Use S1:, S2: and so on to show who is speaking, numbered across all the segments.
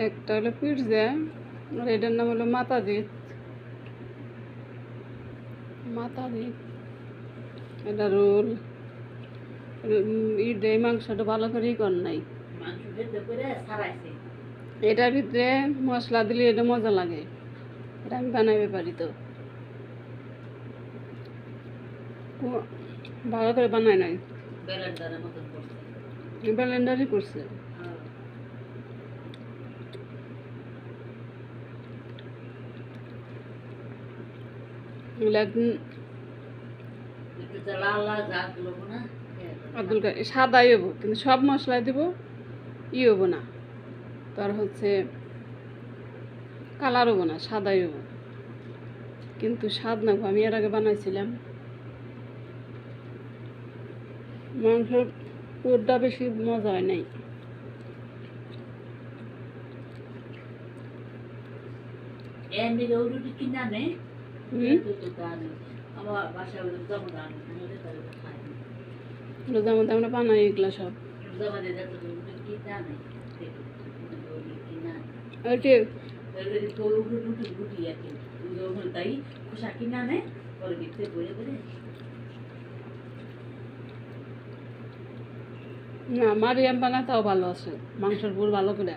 S1: একটা হলো পিৎজা আর এটার নাম হলো মাতাজিৎ। এটা রোল। এই মাংসটা ভালো করেই কর নাই। এটার ভিতরে মশলা দিলে এটা মজা লাগে। এটা আমি বানাইতে পারি তো, ভালো করে বানাই নাই, ব্লেন্ডারই করছে। সাদাই হবো, কিন্তু সব মশলা দিব হবো না, তার হচ্ছে কালার হবো না, সাদাই হবো, কিন্তু স্বাদ না। আমি এর আগে বানাইছিলাম। মাংসের পুরটা বেশি মজা হয় নাই। রোজার মধ্যে আমরা বানাই এগুলো সব। না, মারিয়াম বানায় তাও ভালো আছে, মাংসের পুর ভালো করে।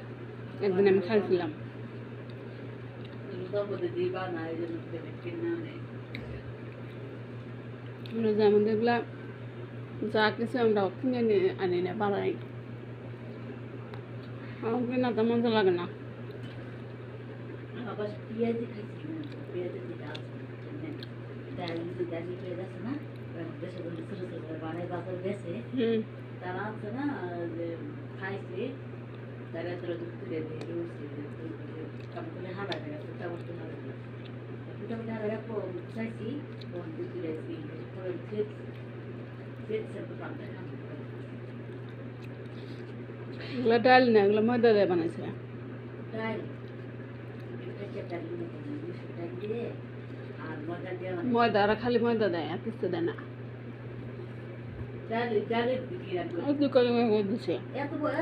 S1: একদিন আমি খাইছিলাম। রোজার মধ্যে এগুলা যা কিছু আমরা কিনে আনি না, বানাই। আমার কিনা তো মজা লাগে না।
S2: তারা আছে না যে খাইছে তারা তোরা তো তুলে দিয়ে কাপড়ে হারা যায় মোটামুটি হারা রাখো চাইছি তুলে
S1: এগুলো ডাল না, এগুলো ময়দা দিয়ে বানাইছে। ময়দা, আর খালি ময়দা দেয়, আর কিছু দেয় না।
S2: ডালের দিকে
S1: দিছে
S2: এত বড়